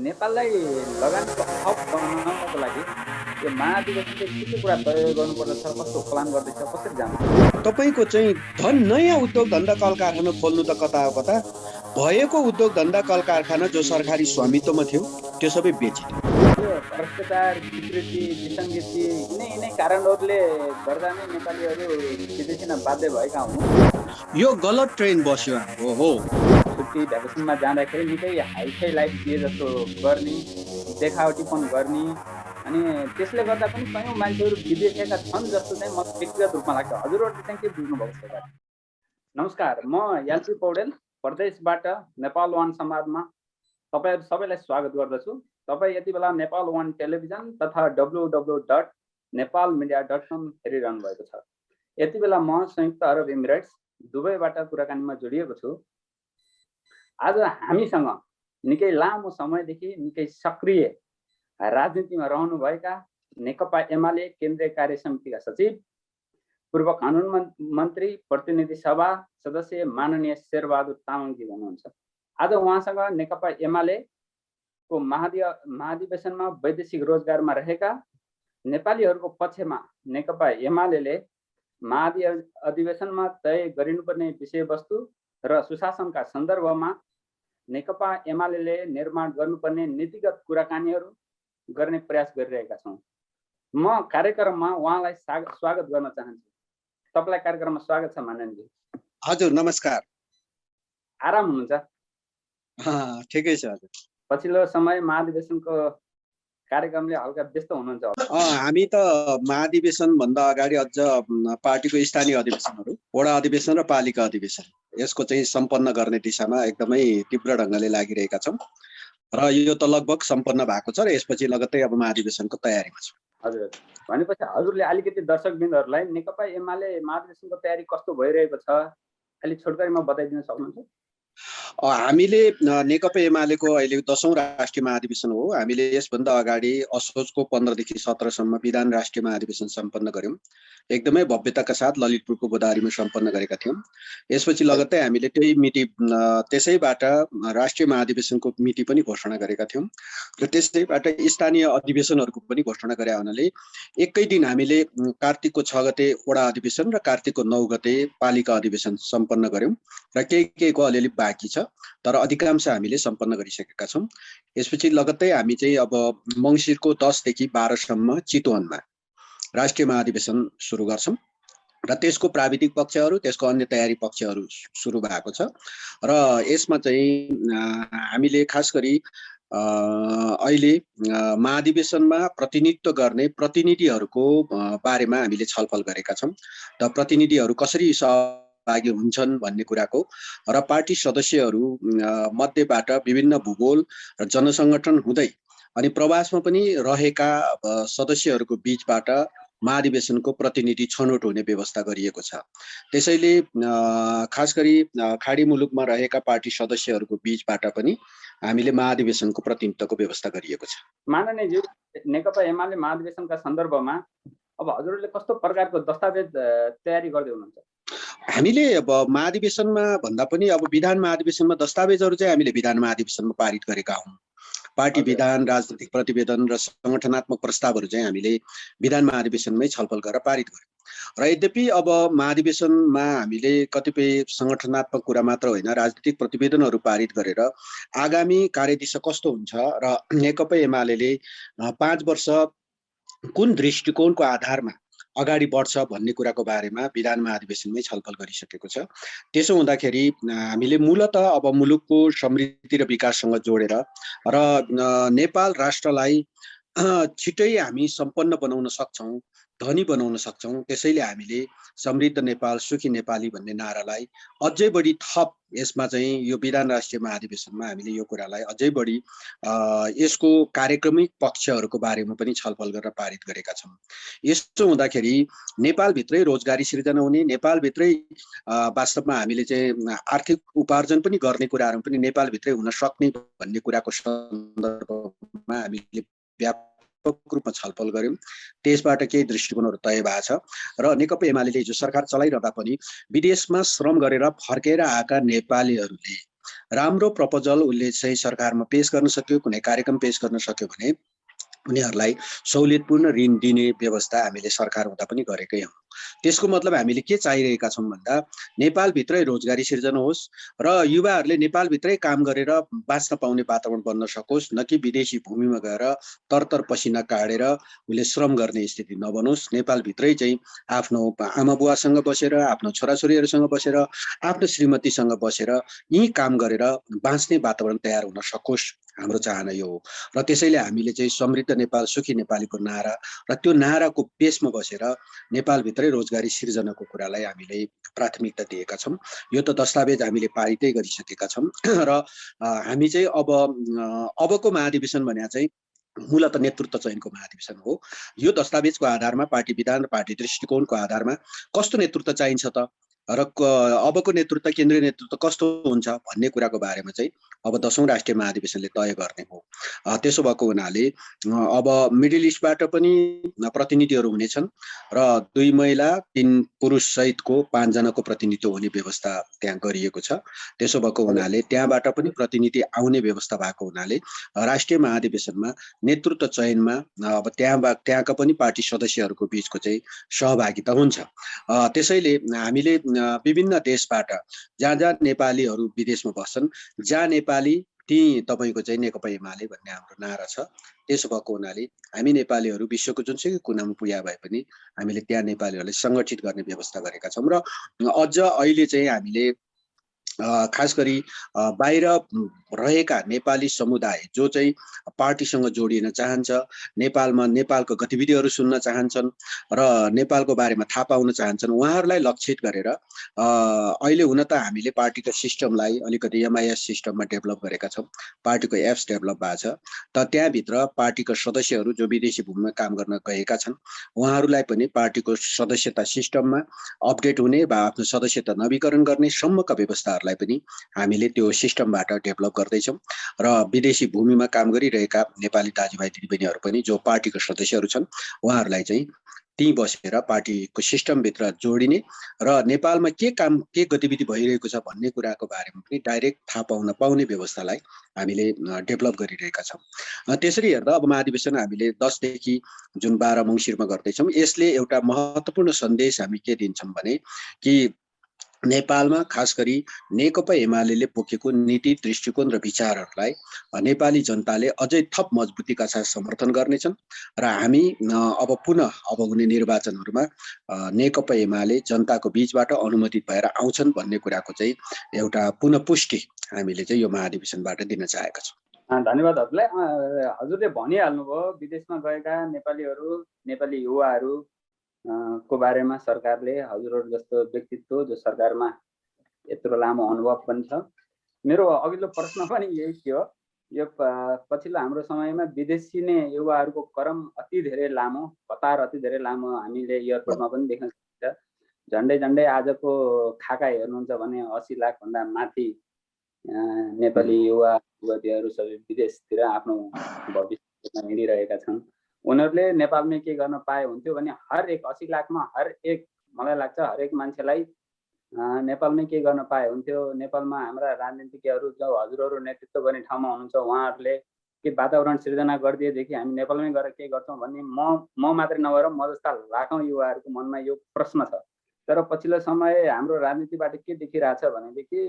नेपाललाई लगानीको हब बनाउनको लागि यो महाधिवेशनले के कुरा तय गर्नुपर्दछ, कस्तो प्लान गर्दैछ, कसरी जान्छ? तपाईको चाहिँ धन नयाँ उद्योग धन्दा कल कारखाना खोल्नु त कता हो कता, भएको उद्योग धन्दा कल कारखाना जो सरकारी स्वामित्वमा थियो त्यो सबै बेचिदियो। यो भ्रष्टाचार, विकृति, विसङ्गति यिनै कारणहरूले गर्दा नै नेपालीहरू विदेशीमा बाध्य भएका हुन्। यो गलत ट्रेन बस्यो हो। छुट्टी भ्याकेसनमा जाँदाखेरि निकै हाइफाई लाइफ दिए जस्तो गर्ने, देखावटीपन गर्ने, अनि त्यसले गर्दा पनि कयौँ मान्छेहरू विदेशिएका छन् जस्तो चाहिँ म व्यक्तिगत रूपमा लाग्छ। हजुरहरूले चाहिँ के बुझ्नुभएको छ? नमस्कार, म याल्पी पौडेल प्रदेशबाट नेपाल वान संवादमा तपाईहरु सबैलाई स्वागत गर्दछु। तपाई यति बेला नेपाल वान टेलिभिजन तथा www.nepalmedia.com हेरिरहनु भएको छ। यति बेला म संयुक्त अरब इमिरेट्स दुबईबाट कुराकानीमा जोडिएको छु। आज हामीसँग निकै लामो समयदेखि निकै सक्रिय राजनीतिमा रहनुभएका नेकपा एमाले केन्द्रीय कार्य समितिका सचिव, पूर्व कानुन मन्त्री, प्रतिनिधि सभा सदस्य माननीय शेरबहादुर तामाङजी हुनुहुन्छ। आज उहाँसँग नेकपा एमाले को महाधिवेशनमा वैदेशिक रोजगारमा रहेका नेपालीहरूको पक्षमा नेकपा एमाले महाधिवेशनमा तय गरिनुपर्ने विषयवस्तु र सुशासनका सन्दर्भमा नेकपा एमाले निर्माण गर्नुपर्ने नीतिगत कुराकानीहरू गर्ने प्रयास गरिरहेका छौँ। म कार्यक्रममा उहाँलाई स्वागत गर्न चाहन्छु। तपाईलाई कार्यक्रममा स्वागत छ माननीयजी। हजुर नमस्कार। आराम हुनुहुन्छ? ठिकै छ हजुर। पछिल्लो समय महाधिवेशनको कार्यक्रमले हल्का व्यस्त हुनुहुन्छ? हामी त महाधिवेशन भन्दा अगाडि अझ पार्टीको स्थानीय अधिवेशनहरू, वडा अधिवेशन र पालिका अधिवेशन यसको चाहिँ सम्पन्न गर्ने दिशामा एकदमै तीव्र ढङ्गले लागिरहेका छौँ र यो त लगभग सम्पन्न भएको छ र यसपछि लगत्तै अब महाधिवेशनको तयारीमा छ। हजुर, भनेपछि हजुरले अलिकति दर्शकबिन्दहरूलाई नेकपा एमाले महाधिवेशनको तयारी कस्तो भइरहेको छ अलिक छोटकरीमा बताइदिन सक्नुहुन्छ? हामीले नेकपा एमालेको अहिले 10औं राष्ट्रिय महाधिवेशन हो। हामीले यसभन्दा अगाडि असोजको 15 देखि 17 सम्म विधान राष्ट्रिय महाधिवेशन सम्पन्न गर्यौं। एकदमै भव्यताका साथ ललितपुरको गोदावरीमा सम्पन्न गरेका थियौं। यसपछि लगत्तै हामीले त्यही मिति त्यसैबाट राष्ट्रिय महाधिवेशनको मिति पनि घोषणा गरेका थियौं र त्यसैबाट स्थानीय अधिवेशनहरूको पनि घोषणा गरे हुनाले एकै दिन हामीले कार्तिकको 6 गते वडा अधिवेशन र कार्तिकको 9 गते पालिका अधिवेशन सम्पन्न गर्यौं र केहीको अलिअलि बाँकी छ, तर अधिकांश हामीले सम्पन्न गरिसकेका छौं। यसपछि लगत्तै हामी चाहिँ अब मङ्सिरको 10 देखि 12 सम्म चितवनमा राष्ट्रिय महाधिवेशन सुरु गर्छौं र त्यसको प्राविधिक पक्षहरू, त्यसको अन्य तयारी पक्षहरू सुरु भएको छ र यसमा चाहिँ हामीले खास गरी अहिले महाधिवेशनमा प्रतिनिधित्व गर्ने प्रतिनिधिहरूको बारेमा हामीले छलफल गरेका छौं र प्रतिनिधिहरू कसरी सहभागी हुन्छन् भन्ने कुराको र पार्टी सदस्यहरू मध्येबाट विभिन्न भूगोल र जनसंगठन हुँदै अनि प्रवासमा पनि रहेका सदस्यहरूको बीचबाट महाधिवेशनको प्रतिनिधि छनौट हुने व्यवस्था गरिएको छ। त्यसैले खास गरी खाडी मुलुकमा रहेका पार्टी सदस्यहरूको बीचबाट पनि हामीले महाधिवेशनको प्रतिनिधित्वको व्यवस्था गरिएको छ। माननीयज्यू, नेकपा एमाले महाधिवेशनका सन्दर्भमा अब हजुरले कस्तो प्रकारको दस्तावेज तयारी गर्दै हुनुहुन्छ? हामीले अब महाधिवेशनमा भन्दा पनि अब विधान महाधिवेशनमा दस्तावेजहरू चाहिँ हामीले विधान महाधिवेशनमा पारित गरेका हौं। पार्टी विधान, राजनीतिक प्रतिवेदन र संगठनात्मक प्रस्तावहरू चाहिँ हामीले विधान महाधिवेशनमै छलफल गरेर पारित गर्यौं र यद्यपि अब महाधिवेशनमा हामीले कतिपय संगठनात्मक कुरा मात्र होइन राजनीतिक प्रतिवेदनहरू पारित गरेर आगामी कार्यदिशा कस्तो हुन्छ र नेकपा एमाले 5 वर्ष कुन दृष्टिकोणको आधारमा अगाडि बढ्छ भन्ने कुराको बारेमा विधान महाधिवेशनमै छलफल गरिसकेको छ। त्यसो हुँदाखेरि हामीले मूलतः अब मुलुकको समृद्धि र विकाससँग जोडेर र नेपाल राष्ट्रलाई छिटै हामी सम्पन्न बनाउन सक्छौं, धनी बनाउन सक्छौं। त्यसैले हामीले समृद्ध नेपाल सुखी नेपाली भन्ने नारालाई अझै बढी थप यसमा चाहिँ यो विधान राष्ट्रिय महाधिवेशनमा हामीले यो कुरालाई अझै बढी यसको कार्यक्रमिक पक्षहरूको बारेमा पनि छलफल गरेर पारित गरेका छौं। यस्तो हुँदाखेरि नेपालभित्रै रोजगारी सृजना हुने, नेपालभित्रै वास्तवमा हामीले चाहिँ आर्थिक उपार्जन पनि गर्ने कुराहरू पनि नेपालभित्रै हुन सक्ने भन्ने कुराको सन्दर्भमा हामीले व्यापक रूपमा छलफल गर्यौं। त्यसबाट केही दृष्टिकोणहरू तय भएको छ र नेकपा एमाले जो सरकार चलाइरहँदा पनि विदेशमा श्रम गरेर फर्केर आएका नेपालीहरूले राम्रो प्रपोजल उसले चाहिँ सरकारमा पेश गर्न सक्यो, कुनै कार्यक्रम पेश गर्न सक्यो भने उनीहरूलाई सहुलियतपूर्ण ऋण दिने व्यवस्था हामीले सरकार हुँदा पनि गरेकै हौँ। त्यसको मतलब हामीले के चाहिरहेका छौँ भन्दा नेपालभित्रै रोजगारी सिर्जना होस् र युवाहरूले नेपालभित्रै काम गरेर बाँच्न पाउने वातावरण बन्न सकोस्, न कि विदेशी भूमिमा गएर तरतर पसिना काटेर उसले श्रम गर्ने स्थिति नबनोस्। नेपालभित्रै चाहिँ आफ्नो आमा बुवासँग बसेर, आफ्नो छोराछोरीहरूसँग बसेर, आफ्नो श्रीमतीसँग बसेर यहीँ काम गरेर बाँच्ने वातावरण तयार हुन सकोस्, हाम्रो चाहना यो हो। र त्यसैले हामीले चाहिँ समृद्ध नेपाल सुखी नेपालीको नारा र त्यो नाराको पेसमा बसेर नेपालभित्रै रोजगारी सिर्जनाको कुरालाई हामीले प्राथमिकता दिएका छौँ। यो त दस्तावेज हामीले पारितै गरिसकेका छौँ र हामी चाहिँ अबको महाधिवेशन भने चाहिँ मूलत नेतृत्व चयनको महाधिवेशन हो। यो दस्तावेजको आधारमा पार्टी विधान र पार्टी दृष्टिकोणको आधारमा कस्तो नेतृत्व चाहिन्छ त र अबको नेतृत्व केन्द्रीय नेतृत्व कस्तो हुन्छ भन्ने कुराको बारेमा चाहिँ अब 10औं राष्ट्रिय महाधिवेशनले तय गर्ने हो। त्यसो भएको हुनाले अब मिडल इस्टबाट पनि प्रतिनिधिहरू हुनेछन् र 2 महिला 3 पुरुष सहितको 5 जनाको प्रतिनिधित्व हुने व्यवस्था त्यहाँ गरिएको छ। त्यसो भएको हुनाले त्यहाँबाट पनि प्रतिनिधि आउने व्यवस्था भएको हुनाले राष्ट्रिय महाधिवेशनमा नेतृत्व चयनमा अब त्यहाँका पनि पार्टी सदस्यहरूको बीचको चाहिँ सहभागिता हुन्छ। त्यसैले हामीले विभिन्न देशबाट जहाँ नेपालीहरू विदेशमा बस्छन्, जहाँ नेपाली त्यही तपाईँको चाहिँ नेकपा एमाले भन्ने हाम्रो नारा छ। त्यसो भएको हुनाले हामी नेपालीहरू विश्वको जुनसुकै कुनामा पुगे भए पनि हामीले त्यहाँ नेपालीहरूलाई सङ्गठित गर्ने व्यवस्था गरेका छौँ। र अझ अहिले चाहिँ हामीले खास गरी बाहिर रहेका नेपाली समुदाय जो चाहिँ पार्टीसँग जोडिन चाहन्छ, नेपालमा नेपालको गतिविधिहरू सुन्न चाहन्छन् र नेपालको बारेमा थाहा पाउन चाहन्छन्, उहाँहरूलाई लक्षित गरेर अहिले हुन त हामीले पार्टीको सिस्टमलाई अलिकति एमआइएस सिस्टममा डेभलप गरेका छौँ। पार्टीको एप्स डेभलप भएको छ। त त्यहाँभित्र पार्टीका सदस्यहरू जो विदेशी भूमिमा काम गर्न गएका छन् उहाँहरूलाई पनि पार्टीको सदस्यता सिस्टममा अपडेट हुने वा आफ्नो सदस्यता नवीकरण गर्ने सम्मका व्यवस्थाहरूलाई पनि हामीले त्यो सिस्टमबाट डेभलप गर्दैछौँ। र विदेशी भूमिमा काम गरिरहेका नेपाली दाजुभाइ दिदीबहिनीहरू पनि जो पार्टीको सदस्यहरू छन् उहाँहरूलाई चाहिँ त्यहीँ बसेर पार्टीको सिस्टमभित्र जोडिने र नेपालमा के काम के गतिविधि भइरहेको छ भन्ने कुराको बारेमा पनि डाइरेक्ट थाहा पाउने व्यवस्थालाई हामीले डेभलप गरिरहेका छौँ। त्यसरी हेर्दा अब महाधिवेशन हामीले 10 देखि जुन 12 मङ्सिरमा गर्दैछौँ, यसले एउटा महत्त्वपूर्ण सन्देश हामी के दिन्छौँ भने कि नेपालमा खास गरी नेकपा एमाले बोकेको नीति दृष्टिकोण र विचारहरूलाई नेपाली जनताले अझै थप मजबुतीका साथ समर्थन गर्नेछन् र हामी अब पुनः अब हुने निर्वाचनहरूमा नेकपा एमाले जनताको बीचबाट अनुमोदित भएर आउँछन् भन्ने कुराको चाहिँ एउटा पुनः पुष्टि हामीले चाहिँ यो महाधिवेशनबाट दिन चाहेका छौँ। धन्यवाद हजुरलाई। हजुरले भनिहाल्नुभयो विदेशमा गएका नेपालीहरू, नेपाली युवाहरू को बारेमा सरकारले हजुरहरू जस्तो व्यक्तित्व जो सरकारमा यत्रो लामो अनुभव पनि छ। मेरो अघिल्लो प्रश्न पनि यही थियो। यो पछिल्लो हाम्रो समयमा विदेशी नै युवाहरूको क्रम अति धेरै लामो, कतार अति धेरै लामो हामीले एयरपोर्टमा पनि देख्न सकिन्छ। झन्डै आजको खाका हेर्नुहुन्छ भने 80 लाखभन्दा माथि नेपाली युवा युवतीहरू सबै विदेशतिर आफ्नो भविष्यमा हिँडिरहेका छन्। उनीहरूले नेपालमै के गर्न पाए हुन्थ्यो भने हरेक 80 लाखमा हरेक मलाई लाग्छ हरेक मान्छेलाई नेपालमै के गर्न पाए हुन्थ्यो। नेपालमा हाम्रा राजनीतिज्ञहरू जो हजुरहरू नेतृत्व गर्ने ठाउँमा हुनुहुन्छ उहाँहरूले के वातावरण सिर्जना गरिदिएदेखि हामी नेपालमै गएर के गर्छौँ भन्ने म मात्रै नभएर म जस्ता लाखौँ युवाहरूको मनमा यो प्रश्न छ। तर पछिल्लो समय हाम्रो राजनीतिबाट के देखिरहेछ भनेदेखि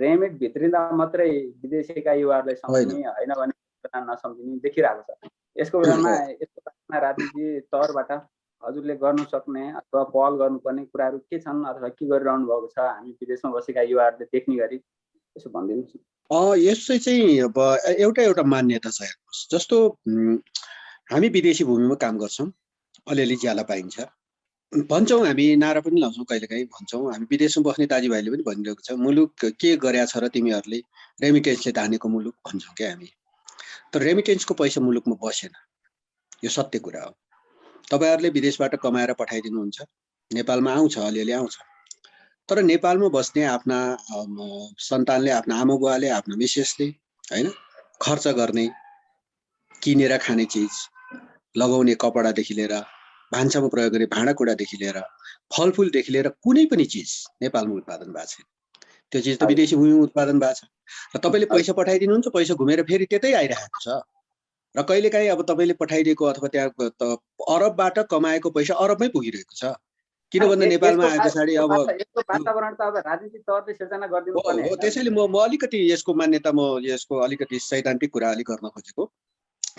रेमिट भित्रिँदा मात्रै विदेशीका युवाहरूलाई सम्झिने होइन भने नसम्झिने देखिरहेको छ। यसको बेलामा राजनीति तौरबाट हजुरले गर्न सक्ने अथवा पहल गर्नुपर्ने कुराहरू के छन् अथवा के गरिरहनु भएको छ हामी विदेशमा बसेका युवाहरूले देख्ने गरी यसो भनिदिनुहोस्। यसै चाहिँ अब एउटा मान्यता छ। हेर्नुहोस्, जस्तो हामी विदेशी भूमिमा काम गर्छौँ, अलिअलि ज्याला पाइन्छ भन्छौँ, हामी नारा पनि लाउँछौँ, कहिलेकाहीँ भन्छौँ। हामी विदेशमा बस्ने दाजुभाइले पनि भनिरहेको छ मुलुक के गरेछ र तिमीहरूले, रेमिटेन्सले धानेको मुलुक भन्छौँ क्या हामी। तर रेमिटेन्सको पैसा मुलुकमा बसेन, यो सत्य कुरा हो। तपाईहरूले विदेशबाट कमाएर पठाइदिनुहुन्छ, नेपालमा आउँछ, अलिअलि आउँछ। तर नेपालमा बस्ने आफ्ना सन्तानले, आफ्ना आमा बुवाले, आफ्ना मिसेसले होइन खर्च गर्ने, किनेर खाने चिज, लगाउने कपडादेखि लिएर भान्सामा प्रयोग गर्ने भाँडाकुँडादेखि लिएर फलफुलदेखि लिएर कुनै पनि चिज नेपालमा उत्पादन भएको छैन। त्यो चिज त विदेशी भूमि उत्पादन भएको छ र तपाईँले पैसा पठाइदिनुहुन्छ, पैसा घुमेर फेरि त्यतै आइरहेको छ। र कहिलेकाहीँ अब तपाईँले पठाइदिएको अथवा त्यहाँ अरबबाट कमाएको पैसा अरबमै पुगिरहेको छ। किन भन्दा नेपालमा आए पछाडि अब यस्तो वातावरण त अब राजनीतिक तौरले सिर्जना गरिदिनु पर्ने हो। त्यसैले म अलिकति यसको मान्यता, म यसको अलिकति सैद्धान्तिक कुरा अलिक गर्न खोजेको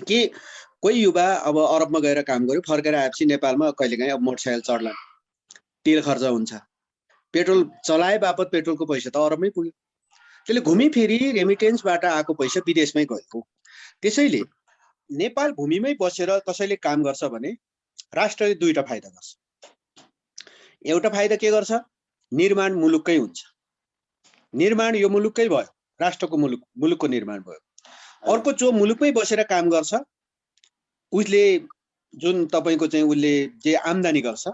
कि कोही युवा अब अरबमा गएर काम गर्यो, फर्केर आएपछि नेपालमा कहिलेकाहीँ अब मोटरसाइकल चढ्ला, तेल खर्च हुन्छ, पेट्रोल चलाए बापत पेट्रोलको पैसा त अरबमै पुग्यो। त्यसले घुमिफिरी रेमिटेन्सबाट आएको पैसा विदेशमै गयो। त्यसैले नेपाल भूमिमै बसेर कसैले काम गर्छ भने राष्ट्रले दुईटा फाइदा गर्छ। एउटा फाइदा के गर्छ? निर्माण मुलुककै हुन्छ, निर्माण यो मुलुककै भयो, राष्ट्रको मुलुकको निर्माण भयो। अर्को जो मुलुकमै बसेर काम गर्छ उसले जुन तपाईँको चाहिँ उसले जे आम्दानी गर्छ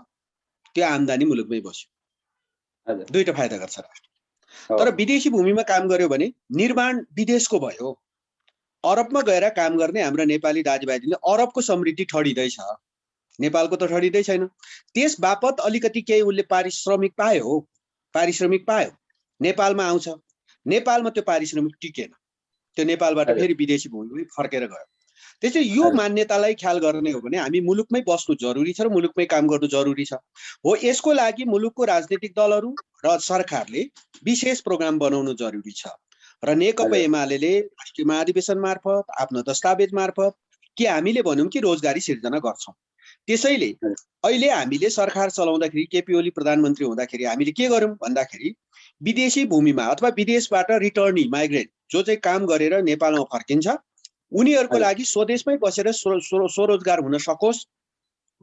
त्यो आम्दानी मुलुकमै बस्यो। दुईटा फाइदा गर्छ राष्ट्र। तर विदेशी भूमिमा काम गर्यो भने निर्माण विदेशको भयो। अरबमा गएर काम गर्ने हाम्रा नेपाली दाजुभाइले अरबको समृद्धि ठडिँदैछ, नेपालको त ठडिँदै छैन। त्यस बापत अलिकति केही उसले पारिश्रमिक पायो, पारिश्रमिक पायो, नेपालमा आउँछ, नेपालमा त्यो पारिश्रमिक टिकेन, त्यो नेपालबाट फेरि विदेशी भूमिमै फर्केर गयो। त्यसैले यो मान्यतालाई ख्याल गर्ने हो भने हामी मुलुकमै बस्नु जरुरी छ र मुलुकमै काम गर्नु जरुरी छ। हो, यसको लागि मुलुकको राजनीतिक दलहरू र सरकारले विशेष प्रोग्राम बनाउनु जरुरी छ। र नेकपा एमाले राष्ट्रिय महाधिवेशन मार्फत, आफ्नो दस्तावेज मार्फत के हामीले भन्यौं कि रोजगारी सिर्जना गर्छौं। त्यसैले अहिले हामीले सरकार चलाउँदाखेरि, केपी ओली प्रधानमन्त्री हुँदाखेरि हामीले के गर्यौं भन्दाखेरि विदेशी भूमिमा अथवा विदेशबाट रिटर्नी माइग्रेन्ट जो चाहिँ काम गरेर नेपालमा फर्किन्छ उनीहरूको लागि स्वदेशमै बसेर स्वरोजगार हुन सकोस्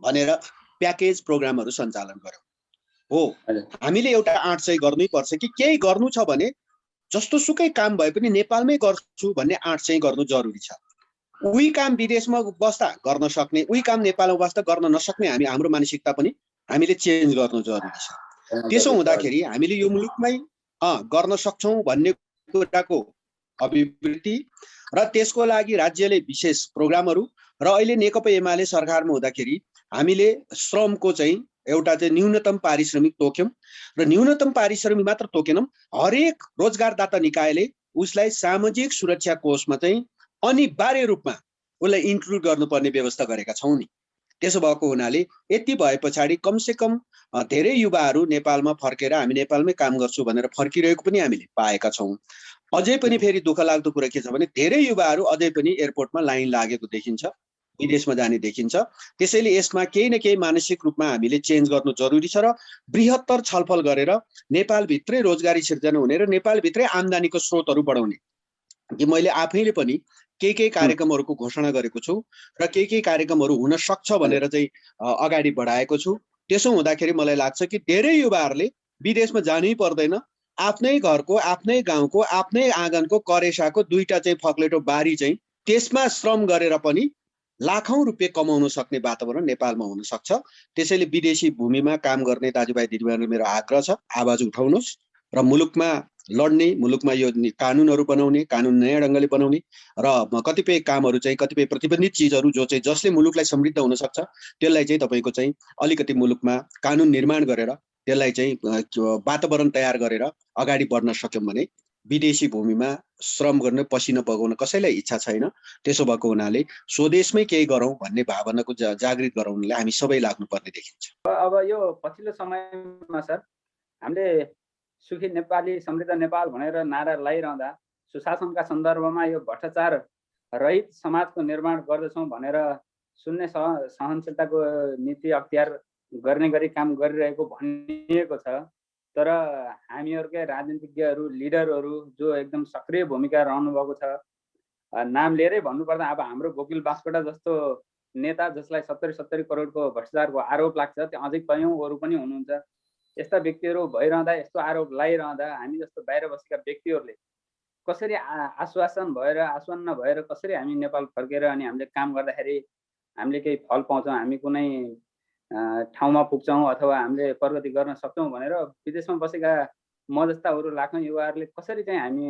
भनेर प्याकेज प्रोग्रामहरू सञ्चालन गर्यौं। हो, हामीले एउटा आँट चाहिँ गर्नै पर्छ कि केही गर्नु छ भने जस्तो सुकै काम भए पनि नेपालमै गर्छु भन्ने आँट चाहिँ गर्नु जरुरी छ। उही काम विदेशमा बस्दा गर्न सक्ने, उही काम नेपालमा बस्दा गर्न नसक्ने हाम्रो मानसिकता पनि हामीले चेन्ज गर्नु जरुरी छ। त्यसो हुँदाखेरि हामीले यो मुलुकमै गर्न सक्छौं भन्ने कुराको अभिवृद्धि र त्यसको लागि राज्यले विशेष प्रोग्रामहरू र अहिले नेकपा एमाले सरकारमा हुँदाखेरि हामीले श्रमको चाहिँ एउटा चाहिँ न्यूनतम पारिश्रमिक तोक्यौं र न्यूनतम पारिश्रमिक मात्र तोकेनौं, हरेक रोजगारदाता निकायले उसलाई सामाजिक सुरक्षा कोषमा चाहिँ अनिवार्य रूपमा उसलाई इन्क्लुड गर्नुपर्ने व्यवस्था गरेका छौं नि। त्यसो भएको हुनाले यति भए पछाडि कमसे कम धेरै युवाहरू नेपालमा फर्केर हामी नेपालमै काम गर्छु भनेर फर्किरहेको पनि हामीले पाएका छौं। अझै पनि फेरि दुःख लाग्दो कुरा के छ भने धेरै युवाहरू अझै पनि एयरपोर्टमा लाइन लागेको देखिन्छ, विदेशमा जाने देखिन्छ। त्यसैले यसमा केही न केही मानसिक रूपमा हामीले चेन्ज गर्नु जरुरी छ र बृहत्तर छलफल गरेर नेपालभित्रै रोजगारी सिर्जना हुने र नेपालभित्रै आम्दानीको स्रोतहरू बढाउने कि मैले आफैले पनि केही कार्यक्रमहरूको घोषणा गरेको छु र केही कार्यक्रमहरू हुन सक्छ भनेर चाहिँ अगाडि बढाएको छु। त्यसो हुँदाखेरि मलाई लाग्छ कि धेरै युवाहरूले विदेशमा जानै पर्दैन, आफ्नै घरको, आफ्नै गाउँको, आफ्नै आँगनको करेसाको दुईटा चाहिँ फक्लेटो बारी चाहिँ त्यसमा श्रम गरेर पनि लाखौं रुपियाँ कमाउन सक्ने वातावरण नेपालमा हुन सक्छ। त्यसैले विदेशी भूमिमा काम गर्ने दाजुभाइ दिदीबहिनीहरू मेरो आग्रह छ, आवाज उठाउनुहोस् र मुलुकमा लड्ने, मुलुकमा यो कानुनहरू बनाउने, कानुन नयाँ ढंगले बनाउने र कतिपय कामहरू चाहिँ कतिपय प्रतिबन्धित चिजहरू जो चाहिँ जसले मुलुकलाई समृद्ध हुन सक्छ त्यसलाई चाहिँ तपाईको चाहिँ अलिकति मुलुकमा कानुन निर्माण गरेर त्यसलाई चाहिँ वातावरण तयार गरेर अगाडि बढ्न सक्यौं भने विदेशी भूमिमा श्रम गर्ने, पसिना बगाउन कसैलाई इच्छा छैन। त्यसो भएको हुनाले स्वदेशमै केही गरौं भन्ने भावनाको जागृत गराउनले हामी सबै लाग्नुपर्ने देखिन्छ। अब यो पछिल्लो समयमा सर हामीले सुखी नेपाली, समृद्ध नेपाल भनेर नारा लगाइरहँदा सुशासनका सन्दर्भमा यो भ्रष्टाचार रहित समाजको निर्माण गर्दछौं भनेर शून्य सहनशीलताको नीति अख्तियार गर्ने गरी काम गरिरहेको भनिएको छ। तर हामीहरूकै राजनीतिज्ञहरू, लिडरहरू जो एकदम सक्रिय भूमिका रहनु भएको छ, नाम लिएरै भन्नुपर्दा अब हाम्रो गोकुल बास्कोटा जस्तो नेता जसलाई 70 करोडको भ्रष्टाचारको आरोप लाग्छ, त्यो अझै कयौं अरू पनि हुनुहुन्छ। यस्ता व्यक्तिहरू भइरहँदा, यस्तो आरोप लगाइरहँदा हामी जस्तो बाहिर बसेका व्यक्तिहरूले कसरी आश्वासन भएर, आश्वन्न भएर कसरी हामी नेपाल फर्केर अनि हामीले काम गर्दाखेरि हामीले केही फल पाउँछौं, हामी कुनै ठाउँमा पुग्छौं अथवा हामीले प्रगति गर्न सक्छौं भनेर विदेशमा बसेका म जस्ता अरू लाखौं युवाहरूले कसरी चाहिँ हामी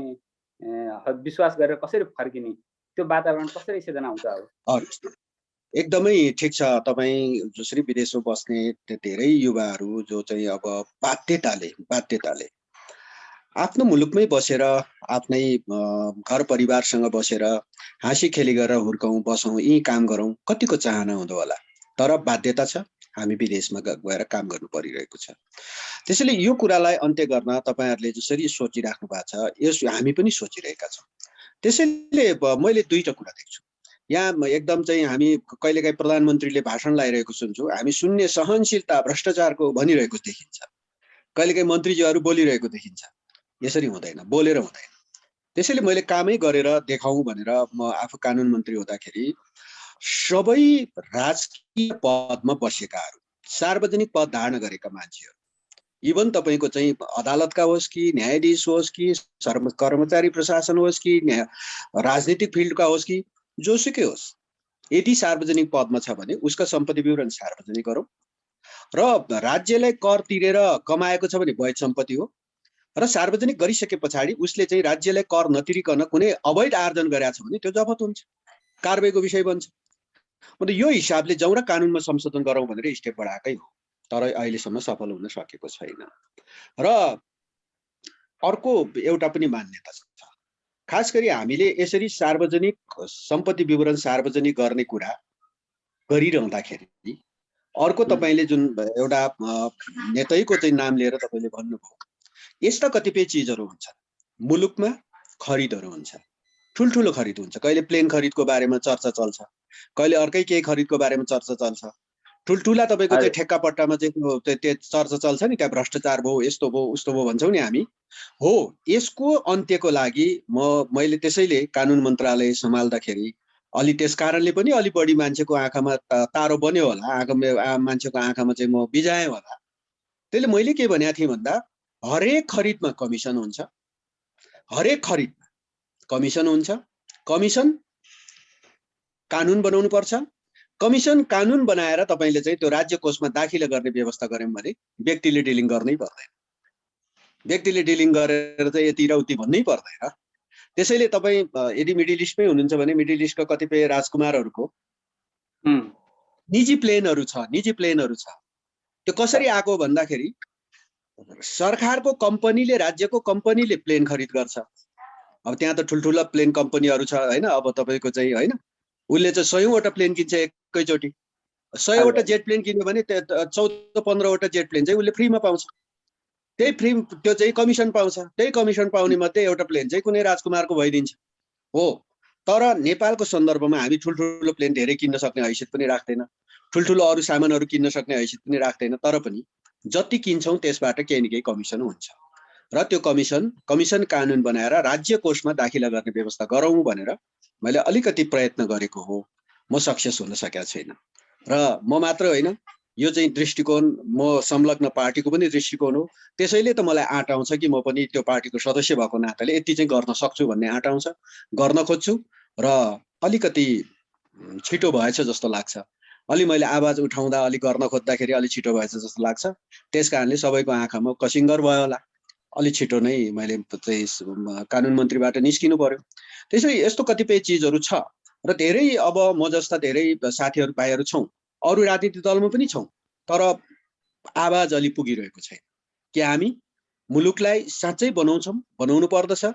विश्वास गरेर कसरी फर्किने, त्यो वातावरण कसरी सिर्जना हुन्छ? अब एकदमै ठिक छ। तपाईँ जसरी विदेशमा बस्ने धेरै युवाहरू जो चाहिँ अब बाध्यताले आफ्नो मुलुकमै बसेर आफ्नै घर परिवारसँग बसेर हाँसी खेली गरेर हुर्कौँ बसौँ यी काम गरौँ कतिको चाहना हुँदो होला, तर बाध्यता छ, हामी विदेशमा गएर काम गर्नु परिरहेको छ। त्यसैले यो कुरालाई अन्त्य गर्न तपाईहरुले जसरी सोचिराख्नु भएको छ यस हामी पनि सोचिरहेका छौँ। त्यसैले मैले दुईटा कुरा देख्छु यहाँ एकदम चाहिँ हामी कहिलेकाहीँ प्रधानमन्त्रीले भाषण लाइरहेको सुन्छौँ, हामी शून्य सहनशीलता भ्रष्टाचारको भनिरहेको देखिन्छ, कहिलेकाहीँ मन्त्रीजीहरू बोलिरहेको देखिन्छ। यसरी हुँदैन, बोलेर हुँदैन। त्यसैले मैले कामै गरेर देखाउँ भनेर म आफू कानुन मन्त्री हुँदाखेरि सबै राजकीय पदमा बसेकाहरू, सार्वजनिक पद धारण गरेका मान्छेहरू, इभन तपाईको चाहिँ अदालतका होस् कि न्यायाधीश होस् कि कर्मचारी प्रशासन होस् कि राजनीतिक फिल्डका होस् कि जोसुकै होस्, यदि सार्वजनिक पदमा छ भने उसका सम्पत्ति विवरण सार्वजनिक गरौँ र राज्यलाई कर तिरेर कमाएको छ भने वैध सम्पत्ति हो र सार्वजनिक गरिसके पछाडि उसले चाहिँ राज्यलाई कर नतिरिकन कुनै अवैध आर्जन गरेको छ भने त्यो जफत हुन्छ, कारबाहीको विषय बन्छ। मतलब यो हिसाबले जाउँ र कानुनमा संशोधन गरौँ भनेर स्टेप बढाएकै हो, तर अहिलेसम्म सफल हुन सकेको छैन। र अर्को एउटा पनि मान्यता छ, खास गरी हामीले यसरी सार्वजनिक सम्पत्ति विवरण सार्वजनिक गर्ने कुरा गरिरहँदाखेरि अर्को तपाईले जुन एउटा नेतैको चाहिँ नाम लिएर तपाईले भन्नुभयो, यस्ता कतिपय चिजहरू हुन्छ मुलुकमा, खरिदहरू हुन्छ, ठुल्ठुलो खरिद हुन्छ, कहिले प्लेन खरिदको बारेमा चर्चा चल्छ, कहिले अर्कै केही खरिदको बारेमा चर्चा चल्छ, ठुल्ठुला तपाईको चाहिँ ठेक्का पट्टामा चाहिँ त्यो चर्चा चल्छ नि, त्यहाँ भ्रष्टाचार भयो, यस्तो भयो उस्तो भयो भन्छौँ नि हामी। हो, यसको अन्त्यको लागि मैले त्यसैले कानुन मन्त्रालय सम्हाल्दाखेरि अलि त्यस कारणले पनि अलि बढी मान्छेको आँखामा तारो बन्यो होला, मान्छेको आँखामा चाहिँ म बिजाएँ होला। त्यसले मैले के भनेको थिएँ भन्दा हरेक खरिदमा कमिसन हुन्छ, हरेक खरिदमा कमिसन हुन्छ, कमिसन कानुन बनाउनु पर्छ, कमिसन कानुन बनाएर तपाईले चाहिँ त्यो राज्य कोषमा दाखिला गर्ने व्यवस्था गर्यौं भने व्यक्तिले डिलिङ गर्नै पर्दैन, व्यक्तिले डिलिङ गरेर चाहिँ यति र उति भन्नै पर्दैन। त्यसैले तपाई यदि मिडल इस्टमै हुनुहुन्छ भने मिडल इस्टका कतिपय राजकुमारहरूको निजी प्लेनहरू छ, त्यो कसरी आएको भन्दाखेरि सरकारको कम्पनीले, राज्यको कम्पनीले प्लेन खरिद गर्छ। अब त्यहाँ त ठुल्ठुला प्लेन कम्पनीहरू छ हैन, अब तपाईको चाहिँ हैन उसले चाहिँ 100 वटा प्लेन किन्छ एकैचोटी, 100 वटा जेट प्लेन किन्यो भने 14-15 वटा जेट प्लेन चाहिँ उसले फ्रीमा पाउँछ, त्यही फ्री त्यो चाहिँ कमिसन पाउँछ, त्यही कमिसन पाउने मध्ये एउटा प्लेन चाहिँ कुनै राजकुमारको भइदिन्छ हो। तर नेपालको सन्दर्भमा हामी ठुल्ठुलो प्लेन धेरै किन्न सक्ने हैसियत पनि राख्दैन, ठुल्ठुलो अरू सामानहरू किन्न सक्ने हैसियत पनि राख्दैन, तर पनि जति किन्छौं त्यसबाट केही न केही कमिसन हुन्छ र त्यो कमिसन कानुन बनाएर राज्य कोषमा दाखिला गर्ने व्यवस्था गरौँ भनेर मैले अलिकति प्रयत्न गरेको हो। म सक्सेस हुन सकेको छैन र म मात्र होइन, यो चाहिँ दृष्टिकोण म संलग्न पार्टीको पनि दृष्टिकोण हो। त्यसैले त मलाई आँट आउँछ कि म पनि त्यो पार्टीको सदस्य भएको नाताले यति चाहिँ गर्न सक्छु भन्ने आँट आउँछ, गर्न खोज्छु र अलिकति छिटो भएछ जस्तो लाग्छ। अलि मैले आवाज उठाउँदा अलि गर्न खोज्दाखेरि अलि छिटो भएछ जस्तो लाग्छ, त्यसकारणले सबैको आँखामा कसिङ्गर भयो होला, अलि छिटो नै मैले चाहिँ कानुन मन्त्रीबाट निस्किनु पर्यो। त्यसैले यस्तो कतिपय चिजहरू छ र धेरै अब म जस्ता धेरै साथीहरू भाइहरू छौं, अरू राजनीतिक दलमा पनि छौं, तर आवाज अलि पुगिरहेको छैन कि हामी मुलुकलाई साँच्चै बनाउनु पर्दछ।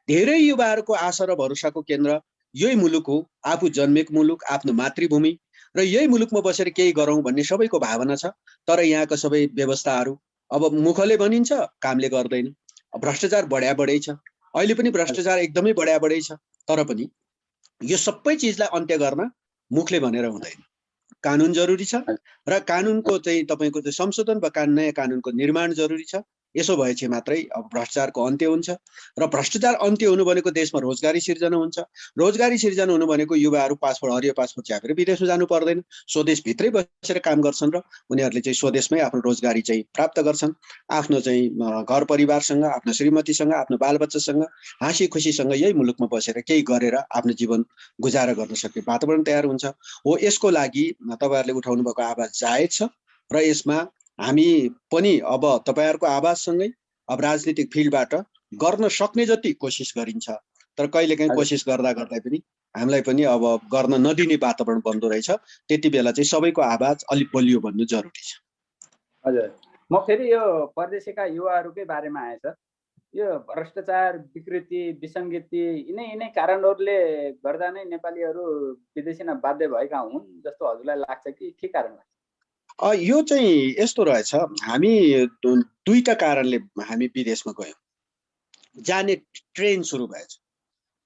धेरै युवाहरूको आशा र भरोसाको केन्द्र यही मुलुक हो, आफू जन्मेको मुलुक, आफ्नो मातृभूमि र यही मुलुकमा बसेर केही गरौँ भन्ने सबैको भावना छ। तर यहाँका सबै व्यवस्थाहरू अब मुखले भनिन्छ, कामले गर्दैन। भ्रष्टाचार बढ्या छ, अहिले पनि भ्रष्टाचार एकदमै बढ्या छ, तर पनि यो सबै चिजलाई अन्त्य गर्न मुखले भनेर हुँदैन, कानुन जरुरी छ र कानुनको चाहिँ तपाईको चाहिँ संशोधन वा नयाँ कानुनको निर्माण जरुरी छ। यसो भएपछि मात्रै अब भ्रष्टाचारको अन्त्य हुन्छ र भ्रष्टाचार अन्त्य हुनु भनेको देशमा रोजगारी सिर्जना हुन्छ, रोजगारी सिर्जना हुनु भनेको युवाहरू पासपोर्ट हरियो पासपोर्ट च्यापेर विदेशमा जानु पर्दैन, स्वदेश भित्रै बसेर काम गर्छन् र उनीहरूले चाहिँ स्वदेशमै आफ्नो रोजगारी चाहिँ प्राप्त गर्छन्, आफ्नो चाहिँ घर परिवारसँग, आफ्नो श्रीमतीसँग, आफ्नो बालबच्चासँग हाँसी खुसीसँग यही मुलुकमा बसेर केही गरेर आफ्नो जीवन गुजारा गर्न सक्ने वातावरण तयार हुन्छ। हो, यसको लागि तपाईहरुले उठाउनु भएको आवाज जायज छ र यसमा हामी पनि अब तपाईहरुको आवाजसँगै अब राजनीतिक फिल्डबाट गर्न सक्ने जति कोसिस गरिन्छ, तर कहिलेकाहीँ कोसिस गर्दा पनि हामीलाई पनि अब गर्न नदिने वातावरण बन्द रहेछ। त्यति बेला चाहिँ सबैको आवाज अलि बलियो भन्नु जरुरी छ। हजुर, म फेरि यो परदेशीका युवाहरूकै बारेमा आएछ। यो भ्रष्टाचार, विकृति, विसङ्गति यिनै कारणहरूले गर्दा नै नेपालीहरू विदेशी न बाध्य भएका हुन् जस्तो हजुरलाई लाग्छ कि के कारण लाग्छ? यो चाहिँ यस्तो रहेछ, हामी दुईटा कारणले हामी विदेशमा गयौँ। जाने ट्रेन सुरु भएछ,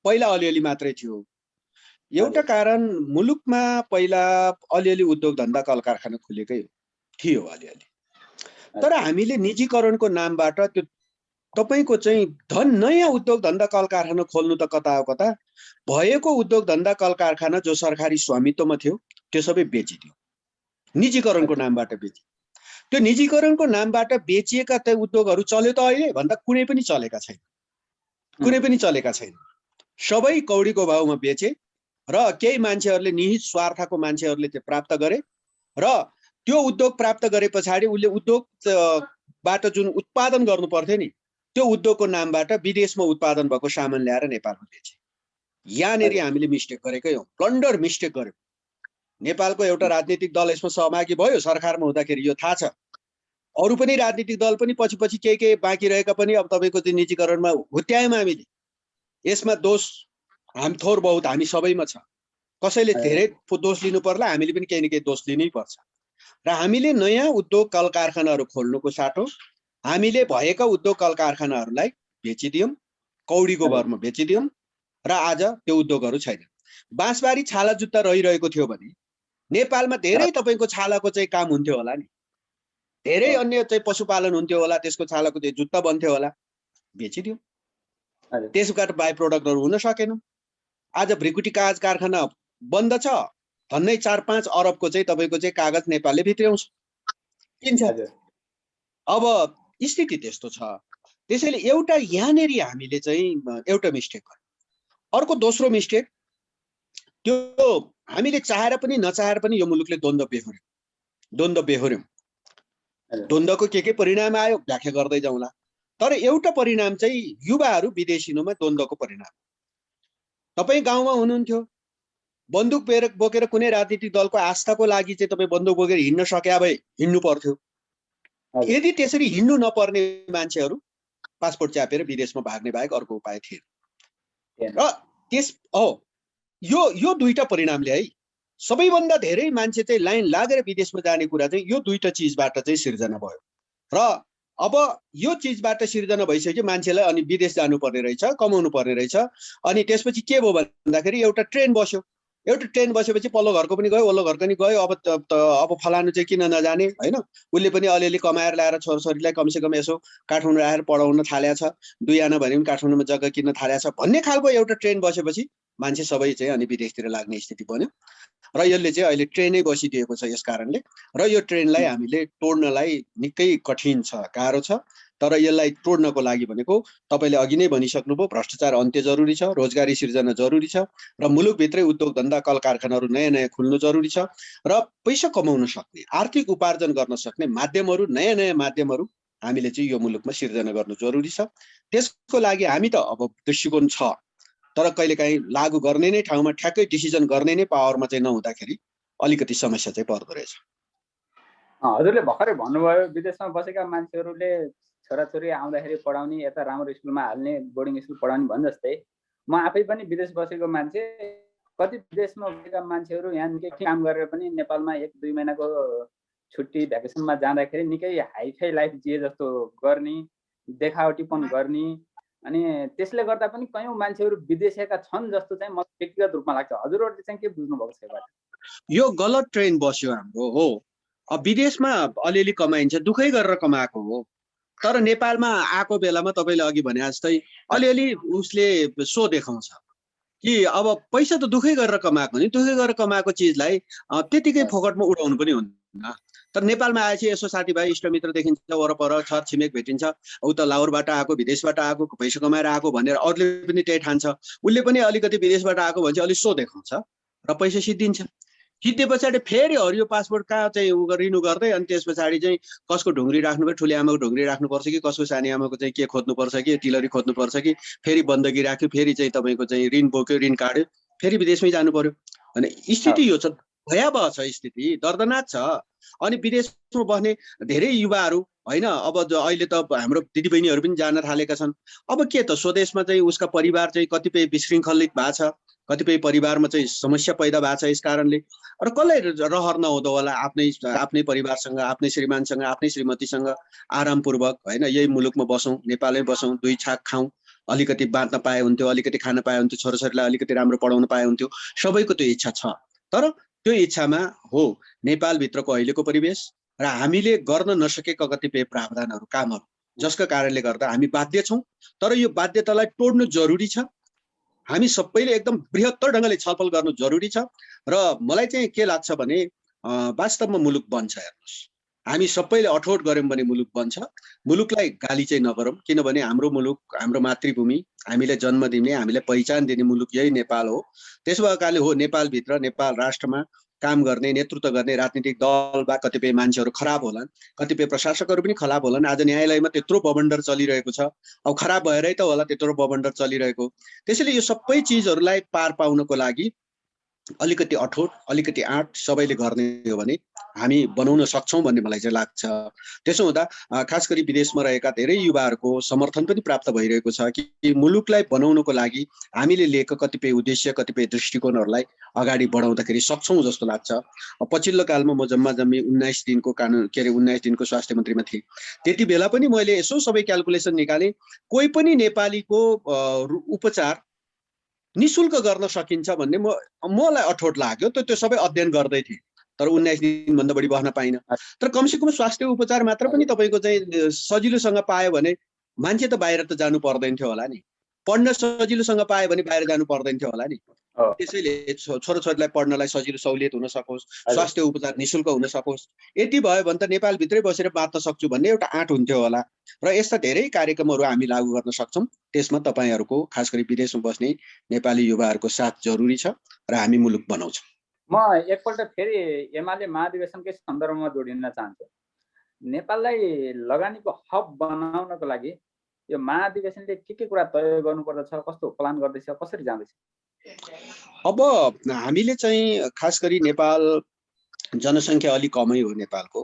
पहिला अलिअलि मात्रै थियो। एउटा कारण मुलुकमा पहिला अलिअलि उद्योग धन्दा कल कारखाना खुलेकै थियो अलिअलि, तर हामीले निजीकरणको नामबाट त्यो तपाईको चाहिँ धन नयाँ उद्योग धन्दा कल कारखाना खोल्नु त कता हो कता, भएको उद्योग धन्दा कल कारखाना जो सरकारी स्वामित्वमा थियो त्यो सबै बेचिदियो, निजीकरणको नामबाट बेचियो। त्यो निजीकरणको नामबाट बेचिएका त्यो उद्योगहरू चल्यो त अहिले भन्दा कुनै पनि चलेका छैन, कुनै पनि चलेका छैन। सबै कौडीको भाउमा बेचे र केही मान्छेहरूले निहित स्वार्थको मान्छेहरूले त्यो प्राप्त गरे र त्यो उद्योग प्राप्त गरे पछाडि उसले उद्योगबाट जुन उत्पादन गर्नु पर्थ्यो नि त्यो उद्योगको नामबाट विदेशमा उत्पादन भएको सामान ल्याएर नेपालमा बेचे। यहाँनिर हामीले मिस्टेक गरेकै हौँ, ब्लन्डर मिस्टेक गर्यौँ। नेपालको एउटा राजनीतिक दल यसमा सहभागी भयो सरकारमा हुँदाखेरि, यो थाहा छ। अरू पनि राजनीतिक दल पनि पछि पछि के बाँकी रहेका पनि अब तपाईँको त्यो निजीकरणमा हुत्यायौँ हामीले। यसमा दोष हामी थोर बहुत हामी सबैमा छ, कसैले धेरै दोष लिनु पर्ला, हामीले पनि केही न केही दोष लिनै पर्छ। र हामीले नयाँ उद्योग कल कारखानाहरू खोल्नुको साटो हामीले भएका उद्योग कल कारखानाहरूलाई बेचिदियौँ, कौडीको भरमा बेचिदियौँ र आज त्यो उद्योगहरू छैन। बाँसबारी छाला जुत्ता रहिरहेको थियो भने नेपालमा धेरै तपाईँको छालाको चाहिँ काम हुन्थ्यो होला नि, धेरै अन्य चाहिँ पशुपालन हुन्थ्यो होला, त्यसको छालाको चाहिँ जुत्ता बन्थ्यो होला, बेचिदियौँ। त्यसबाट बाई प्रोडक्टहरू हुन सकेन। आज भ्रिकुटी कागज कारखाना बन्द छ, झन्डै 4-5 अरबको चाहिँ तपाईँको चाहिँ कागज नेपालले भित्र्याउँछ, किन्छ। अब स्थिति त्यस्तो छ। त्यसैले एउटा यहाँनिर हामीले चाहिँ एउटा मिस्टेक गर्यौँ। अर्को दोस्रो मिस्टेक, त्यो हामीले चाहेर पनि नचाहेर पनि यो मुलुकले द्वन्द्व बेहोर्यौँ। द्वन्द्वको के परिणाम आयो व्याख्या गर्दै जाउँला, तर एउटा परिणाम चाहिँ युवाहरू विदेशिनुमा द्वन्द्वको परिणाम। तपाईँ गाउँमा हुनुहुन्थ्यो, बन्दुक बोकेर कुनै राजनीतिक दलको आस्थाको लागि चाहिँ तपाईँ बन्दुक बोकेर हिँड्न सके भए हिँड्नु पर्थ्यो। यदि त्यसरी हिँड्नु नपर्ने मान्छेहरू पासपोर्ट च्यापेर विदेशमा भाग्ने बाहेक अर्को उपाय थिएन। र यो दुईटा परिणामले है सबैभन्दा धेरै मान्छे चाहिँ लाइन लागेर विदेशमा जाने कुरा चाहिँ यो दुईटा चिजबाट चाहिँ सिर्जना भयो। र अब यो चिजबाट सिर्जना भइसक्यो, मान्छेलाई अनि विदेश जानुपर्ने रहेछ, कमाउनु पर्ने रहेछ। अनि त्यसपछि के भयो भन्दाखेरि एउटा ट्रेन बस्यो, एउटा ट्रेन बसेपछि पल्लो घरको पनि गयो, वल्लो घरको पनि गयो। अब फलानु चाहिँ किन नजाने होइन, उसले पनि अलिअलि कमाएर ल्याएर छोराछोरीलाई कमसेकम यसो काठमाडौँ आएर पढाउन थालेको छ, 2 आना भने पनि काठमाडौँमा जग्गा किन्न थालेको छ भन्ने खालको एउटा ट्रेन बसेपछि मान्छे सबै चाहिँ अनि विदेशतिर लाग्ने स्थिति बन्यो। र यसले चाहिँ अहिले ट्रेनै बसिदिएको छ यस कारणले। र यो ट्रेनलाई हामीले तोड्नलाई निकै कठिन छ, गाह्रो छ। तर यसलाई तोड्नको लागि भनेको तपाईँले अघि नै भनिसक्नुभयो, भ्रष्टाचार अन्त्य जरुरी छ, रोजगारी सिर्जना जरुरी छ, र मुलुकभित्रै उद्योग धन्दा कल कारखानाहरू नयाँ नयाँ खुल्नु जरुरी छ, र पैसा कमाउन सक्ने, आर्थिक उपार्जन गर्न सक्ने माध्यमहरू, नयाँ नयाँ माध्यमहरू हामीले चाहिँ यो मुलुकमा सिर्जना गर्नु जरुरी छ। त्यसको लागि हामी त अब दृष्टिकोण छ, तर कहिलेकाहीँ लागू गर्ने नै ठाउँमा ठ्याक्कै डिसिजन गर्ने नै पावरमा चाहिँ नहुँदाखेरि अलिकति समस्या चाहिँ पर्दो रहेछ। हजुरले भर्खरै भन्नुभयो विदेशमा बसेका मान्छेहरूले छोराछोरी आउँदाखेरि पढाउने, यता राम्रो स्कुलमा हाल्ने, बोर्डिङ स्कुल पढाउने भन् जस्तै म आफै पनि विदेश बसेको मान्छे। कति विदेशमा बसेका मान्छेहरू यहाँ निकै काम गरेर पनि नेपालमा 1-2 महिनाको छुट्टी भ्याकेसनमा जाँदाखेरि निकै हाइफाई लाइफ जिए जस्तो गर्ने, देखावटीपन गर्ने, अनि त्यसले गर्दा पनि कयौं मान्छेहरू विदेशीका छन् जस्तो चाहिँ मलाई व्यक्तिगत रूपमा लाग्छ। हजुरहरूले चाहिँ के बुझ्नु भएको छ यसबाट? यो गलत ट्रेन बस्यो हाम्रो हो। अब विदेशमा अलिअलि कमाइन्छ, दुखै गरेर कमाएको हो, तर नेपालमा आएको बेलामा तपाईँले अघि भने जस्तै अलिअलि उसले सो देखाउँछ कि अब पैसा त दुखै गरेर कमाएको नि, दुखै गरेर कमाएको चिजलाई त्यतिकै फोकटमा उडाउनु पनि हुन्न। तर नेपालमा आएपछि यसो साथीभाइ इष्टमित्र देखिन्छ, वरपर छर छिमेक भेटिन्छ, उता लाहोरबाट आएको, विदेशबाट आएको, पैसा कमाएर आएको भनेर अरूले पनि त्यही ठान्छ। उसले पनि अलिकति विदेशबाट आएको भने चाहिँ अलिक सो देखाउँछ र पैसा सिद्धिन्छ। सिद्धे पछाडि फेरि हरियो पासपोर्ट कहाँ चाहिँ रिन्यू गर्दै अनि त्यस पछाडि चाहिँ कसको ढुङ्ग्री राख्नुपर्छ, ठुली आमाको ढुङ्ग्री राख्नुपर्छ कि कसको सानी आमाको चाहिँ के खोज्नुपर्छ कि टिलरी खोज्नुपर्छ कि फेरि बन्दगी राख्यो, फेरि चाहिँ तपाईँको चाहिँ ऋण बोक्यो, ऋण काट्यो, फेरि विदेशमै जानु पर्यो। अनि स्थिति यो छ, भयावह छ स्थिति, दर्दनाक छ। अनि विदेशमा बस्ने धेरै युवाहरू होइन, अब अहिले त हाम्रो दिदीबहिनीहरू पनि जान थालेका छन्। अब के त स्वदेशमा चाहिँ उसका परिवार चाहिँ कतिपय विशृङ्खलित भएको छ, कतिपय परिवारमा चाहिँ समस्या पैदा भएको छ। यस कारणले र कसलाई रहर नहुँदो होला आफ्नै परिवारसँग, आफ्नै श्रीमानसँग, आफ्नै श्रीमतीसँग आरामपूर्वक होइन यही मुलुकमा बसौँ, नेपालमै बसौँ, दुई छाक खाउँ, अलिकति बाँच्न पाए हुन्थ्यो, अलिकति खान पाए हुन्थ्यो, छोराछोरीलाई अलिकति राम्रो पढाउन पाए हुन्थ्यो। सबैको त्यो इच्छा छ। तर त्यो इच्छामा हो नेपालभित्रको अहिलेको परिवेश र हामीले गर्न नसकेका कतिपय प्रावधानहरू, कामहरू, जसका कारणले गर्दा हामी बाध्य छौँ। तर यो बाध्यतालाई तोड्नु जरुरी छ। हामी सबैले एकदम बृहत्तर ढङ्गले छलफल गर्नु जरुरी छ। र मलाई चाहिँ के लाग्छ भने वास्तवमा मुलुक बन्छ। हेर्नुहोस्, हामी सबैले अठोट गऱ्यौँ भने मुलुक बन्छ। मुलुकलाई गाली चाहिँ नगरौँ, किनभने हाम्रो मुलुक, हाम्रो मातृभूमि, हामीले जन्म दिने, हामीलाई पहिचान दिने मुलुक यही नेपाल हो। त्यसो भएकाले हो नेपालभित्र, नेपाल राष्ट्रमा काम गर्ने, नेतृत्व गर्ने राजनीतिक दल वा कतिपय मान्छेहरू खराब होलान्, कतिपय प्रशासकहरू पनि खराब होलान्। आज न्यायालयमा त्यत्रो बबन्डर चलिरहेको छ, अब खराब भएरै त होला त्यत्रो बबन्डर चलिरहेको। त्यसैले यो सबै चिजहरूलाई पार पाउनको लागि अलिकति अठोट, अलिकति आँट सबैले गर्ने हो भने हामी बनाउन सक्छौँ भन्ने मलाई चाहिँ लाग्छ। त्यसो हुँदा खास गरी विदेशमा रहेका धेरै युवाहरूको समर्थन पनि प्राप्त भइरहेको छ कि मुलुकलाई बनाउनको लागि हामीले लिएको कतिपय उद्देश्य, कतिपय दृष्टिकोणहरूलाई अगाडि बढाउँदाखेरि सक्छौँ जस्तो लाग्छ। पछिल्लो कालमा म जम्मा 19 दिनको कानुन 19 दिनको स्वास्थ्य मन्त्रीमा थिएँ। त्यति बेला पनि मैले यसो सबै क्याल्कुलेसन निकालेँ, कोही पनि नेपालीको उपचार निशुल्क गर्न सकिन्छ भन्ने मलाई अठोट लाग्यो। त्यो सबै अध्ययन गर्दै थिएँ, तर 19 दिनभन्दा बढी बस्न पाइनँ। तर कमसेकम स्वास्थ्य उपचार मात्र पनि तपाईँको चाहिँ सजिलोसँग पायो भने मान्छे त बाहिर त जानु पर्दैन थियो होला नि, पढ्न सजिलोसँग पायो भने बाहिर जानु पर्दैन थियो होला नि। त्यसैले छोराछोरीलाई पढ्नलाई सजिलो सहुलियत हुन सकोस्, स्वास्थ्य उपचार निशुल्क हुन सकोस्। यति भयो भने त नेपालभित्रै बसेर बाँच्न सक्छु भन्ने एउटा आँट हुन्थ्यो होला। र यस्ता धेरै कार्यक्रमहरू हामी लागू गर्न सक्छौँ। त्यसमा तपाईँहरूको खास गरी विदेशमा बस्ने नेपाली युवाहरूको साथ जरुरी छ र हामी मुलुक बनाउँछौँ। म एकपल्ट फेरि एमाले महाधिवेशनकै सन्दर्भमा जोडिन चाहन्छु। नेपाललाई लगानीको हब बनाउनको लागि यो महाधिवेशनले के कुरा तय गर्नुपर्दछ, कस्तो प्लान गर्दैछ, कसरी जाँदैछ? अब हामीले चाहिँ खास गरी नेपाल जनसङ्ख्या अलिक कमै हो नेपालको।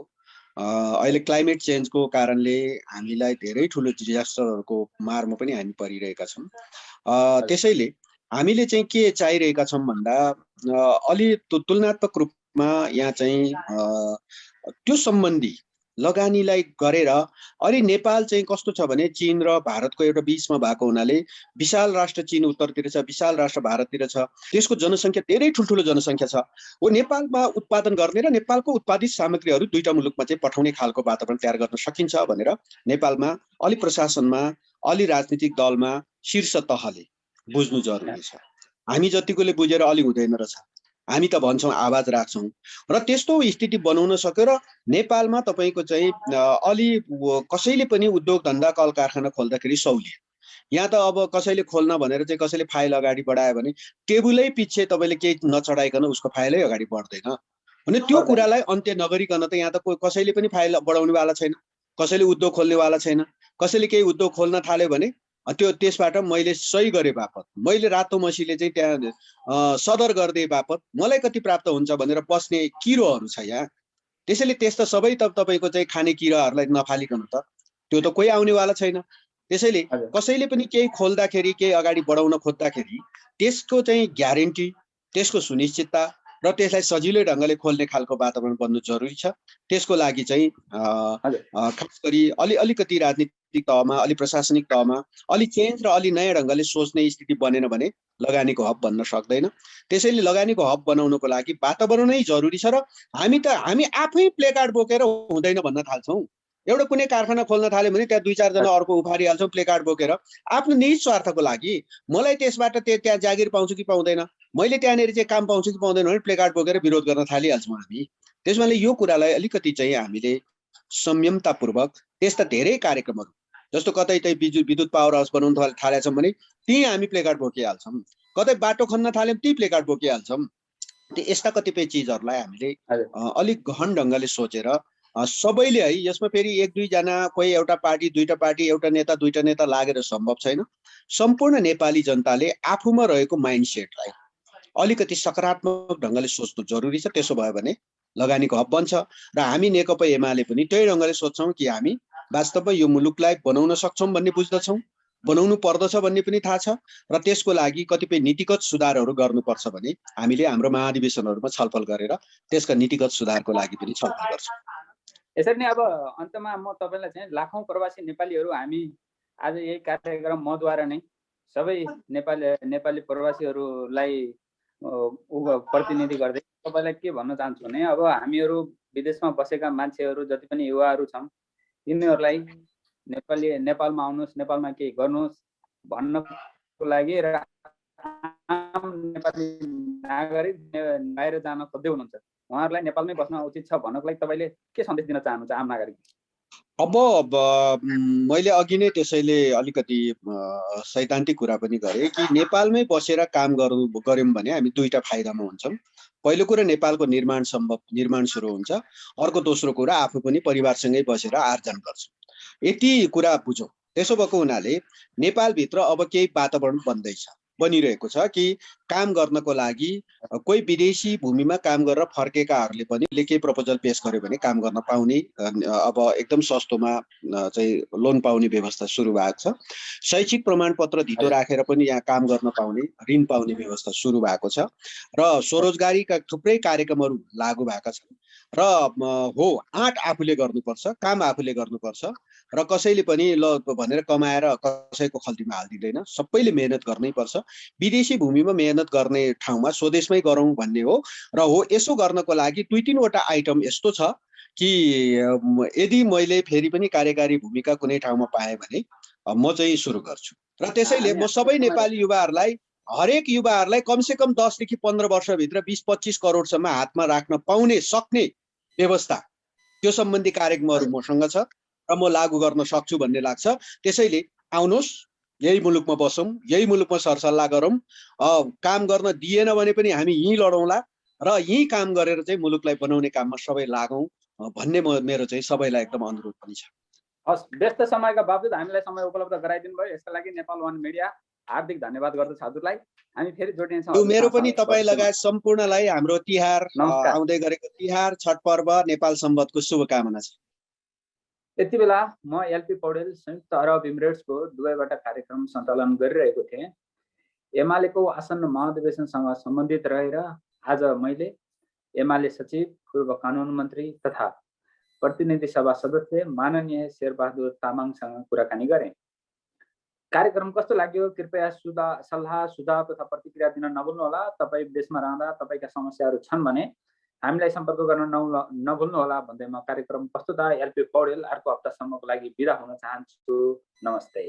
अहिले क्लाइमेट चेन्जको कारणले हामीलाई धेरै ठुलो डिजास्टरहरूको मारमा पनि हामी परिरहेका छौँ। त्यसैले हामीले चाहिँ के चाहिरहेका छौँ भन्दा अलि तुलनात्मक रूपमा यहाँ चाहिँ त्यो सम्बन्धी लगानीलाई गरेर अलि नेपाल चाहिँ कस्तो छ भने चीन र भारतको एउटा बीचमा भएको हुनाले विशाल राष्ट्र चीन उत्तरतिर छ, विशाल राष्ट्र भारततिर छ, त्यसको जनसङ्ख्या धेरै ठुल्ठुलो जनसङ्ख्या छ। हो नेपालमा उत्पादन गर्ने र नेपालको उत्पादित सामग्रीहरू दुईटा मुलुकमा चाहिँ पठाउने खालको वातावरण तयार गर्न सकिन्छ भनेर नेपालमा अलि प्रशासनमा, अलि राजनीतिक दलमा, शीर्ष तहले बुझ्नु जरुरी छ। हामी जतिकोले बुझेर अलि हुँदैन रहेछ। हामी त भन्छौँ आवाज राख्छौँ र त्यस्तो स्थिति बनाउन सक्यो र नेपालमा तपाईँको चाहिँ अलि कसैले पनि उद्योग धन्दा कल कारखाना खोल्दाखेरि सहुलियत। यहाँ त अब कसैले खोल्न भनेर चाहिँ कसैले फाइल अगाडि बढायो भने टेबुलै पछि तपाईँले केही नचढाइकन उसको फाइलै अगाडि बढ्दैन। अनि त्यो कुरालाई अन्त्य नगरिकन त यहाँ त कसैले पनि फाइल बढाउनेवाला छैन, कसैले उद्योग खोल्नेवाला छैन। कसैले केही उद्योग खोल्न थाल्यो भने त्यो त्यसबाट मैले सही गरे बापत, मैले रातो मसीले चाहिँ त्यहाँ सदर गरिदिए बापत मलाई कति प्राप्त हुन्छ भनेर बस्ने किरोहरू छ यहाँ। त्यसैले त्यस्तो सबै त तपाईँको चाहिँ खाने किराहरूलाई नफालिकन त त्यो त कोही आउनेवाला छैन। त्यसैले कसैले पनि केही खोल्दाखेरि, केही अगाडि बढाउन खोज्दाखेरि त्यसको चाहिँ ग्यारेन्टी, त्यसको सुनिश्चितता र त्यसलाई सजिलै ढङ्गले खोल्ने खालको वातावरण बन्नु जरुरी छ। त्यसको लागि चाहिँ खास गरी अलिकति राजनीतिक तहमा, अलि प्रशासनिक तहमा अलि चेन्ज र अलि नयाँ ढङ्गले सोच्ने स्थिति बनेन भने लगानीको हब बन्न सक्दैन। त्यसैले लगानीको हब बनाउनको लागि वातावरणै जरुरी छ र हामी आफै प्लेकार्ड बोकेर हुँदैन भन्न थाल्छौँ। एउटा कुनै कारखाना खोल्न थाल्यो भने त्यहाँ 2-4 जना अर्को उफारिहाल्छौँ प्लेकार्ड बोकेर आफ्नो निज स्वार्थको लागि। मलाई त्यसबाट त्यहाँ जागिर पाउँछु कि पाउँदैन, मैले त्यहाँनिर चाहिँ काम पाउँछु कि पाउँदैन भने प्लेकार्ड बोकेर विरोध गर्न थालिहाल्छौँ हामी। त्यसमाले यो कुरालाई अलिकति चाहिँ हामीले संयमतापूर्वक त्यस्ता धेरै कार्यक्रमहरू जस्तो कतै चाहिँ विद्युत पावर हाउस बनाउन थालेछौँ भने त्यही हामी प्लेकार्ड बोकिहाल्छौँ, कतै बाटो खन्न थाल्यौँ त्यही प्लेकार्ड बोकिहाल्छौँ। यस्ता कतिपय चिजहरूलाई हामीले अलिक गहन ढङ्गले सोचेर सबैले है, यसमा फेरि 1-2 जना, कोही एउटा पार्टी, दुईटा पार्टी, एउटा नेता, दुईटा नेता लागेर सम्भव छैन। सम्पूर्ण नेपाली जनताले आफूमा रहेको माइन्डसेटलाई अलिकति सकारात्मक ढङ्गले सोच्नु जरुरी छ। त्यसो भयो भने लगानीको हब बन्छ र हामी नेकपा एमाले पनि त्यही ढङ्गले सोच्छौँ कि हामी वास्तवमा यो मुलुकलाई बनाउन सक्छौँ भन्ने बुझ्दछौँ, बनाउनु पर्दछ भन्ने पनि थाहा छ र त्यसको लागि कतिपय नीतिगत सुधारहरू गर्नुपर्छ भने हामीले हाम्रो महाधिवेशनहरूमा छलफल गरेर त्यसका नीतिगत सुधारको लागि पनि छलफल गर्छौँ। यसरी नै अब अन्तमा म तपाईँलाई चाहिँ लाखौँ प्रवासी नेपालीहरू हामी आज यही कार्यक्रम मद्वारा नै सबै नेपाली प्रवासीहरूलाई प्रतिनिधि गर्दै तपाईँलाई के भन्न चाहन्छु भने अब हामीहरू विदेशमा बसेका मान्छेहरू जति पनि युवाहरू छौँ तिनीहरूलाई नेपालमा आउनुहोस्, नेपालमा केही गर्नुहोस् भन्नको लागि र आम नेपाली नागरिक बाहिर जान खोज्दै हुनुहुन्छ, उहाँहरूलाई नेपालमै बस्न उचित छ भन्नको लागि तपाईँले के सन्देश दिन चाहनुहुन्छ आम नागरिक? अब मैले अघि नै त्यसैले अलिकति सैद्धान्तिक कुरा पनि गरेँ कि नेपालमै बसेर काम गर्यौँ भने हामी दुईटा फाइदामा हुन्छौँ। पहिलो कुरा नेपालको निर्माण सुरु हुन्छ, अर्को दोस्रो कुरा आफू पनि परिवारसँगै बसेर आर्जन गर्छौँ। यति कुरा बुझौँ। त्यसो भएको हुनाले नेपालभित्र अब केही वातावरण बनिरहेको छ कि काम गर्नको लागि कोही विदेशी भूमिमा काम गरेर फर्केकाहरूले पनि केही प्रपोजल पेश गर्यो भने काम गर्न पाउने, अब एकदम सस्तोमा चाहिँ लोन पाउने व्यवस्था सुरु भएको छ। शैक्षिक प्रमाणपत्र धितो राखेर पनि यहाँ काम गर्न पाउने, ऋण पाउने व्यवस्था सुरु भएको छ र स्वरोजगारीका थुप्रै कार्यक्रमहरू लागू भएका छन् र हो आँट आफूले गर्नुपर्छ, काम आफूले गर्नुपर्छ र कसैले पनि ल भनेर कमाएर कसैको खल्तीमा हालिदिँदैन, सबैले मेहनत गर्नै पर्छ। विदेशी भूमिमा मेहनत गर्ने ठाउँमा स्वदेशमै गरौँ भन्ने हो र हो यसो गर्नको लागि दुई तीनवटा आइटम यस्तो छ कि यदि मैले फेरि पनि कार्यकारी भूमिका कुनै ठाउँमा पाएँ भने म चाहिँ सुरु गर्छु र त्यसैले म सबै नेपाली युवाहरूलाई हरेक युवाहरूलाई कमसेकम 10 देखि 15 वर्षभित्र 20-25 करोडसम्म हातमा राख्न पाउने सक्ने व्यवस्था त्यो सम्बन्धी कार्यक्रमहरू मसँग छ र म लागू गर्न सक्छु भन्ने लाग्छ। त्यसैले आउनुहोस्, यही मुलुकमा बसौँ, यही मुलुकमा सरसल्लाह गरौँ, काम गर्न दिएन भने पनि हामी यहीँ लडौँला र यहीँ काम गरेर चाहिँ मुलुकलाई बनाउने काममा सबै लागौँ भन्ने मेरो चाहिँ सबैलाई एकदम अनुरोध पनि छ। हस्, व्यस्त समयका बावजुद हामीलाई समय उपलब्ध गराइदिनु भयो, यसका लागि नेपाल वान मिडिया हार्दिक धन्यवाद गर्दछ हजुरलाई। हामी फेरि जोडिन्छौँ। मेरो पनि तपाईँ लगायत सम्पूर्णलाई हाम्रो तिहार आउँदै गरेको तिहार, छठ पर्व, नेपाल सम्बन्धको शुभकामना छ। यति बेला म एलपी पौडेल संयुक्त अरब इमिरेट्सको दुबईबाट कार्यक्रम सञ्चालन गरिरहेको थिएँ। एमालेको आसन्न महाधिवेशनसँग सम्बन्धित रहेर आज मैले एमाले सचिव, पूर्व कानुन मन्त्री तथा प्रतिनिधि सभा सदस्य माननीय शेरबहादुर तामाङसँग कुराकानी गरेँ। कार्यक्रम कस्तो लाग्यो कृपया सल्लाह सुझाव तथा प्रतिक्रिया दिन नभुल्नुहोला। तपाईँ विदेशमा रहँदा तपाईँका समस्याहरू छन् भने हामीलाई सम्पर्क गर्न नभुल्नुहोला भन्दै म कार्यक्रम प्रस्तुता एलपी पौडेल अर्को हप्तासम्मको लागि बिदा हुन चाहन्छु। नमस्ते।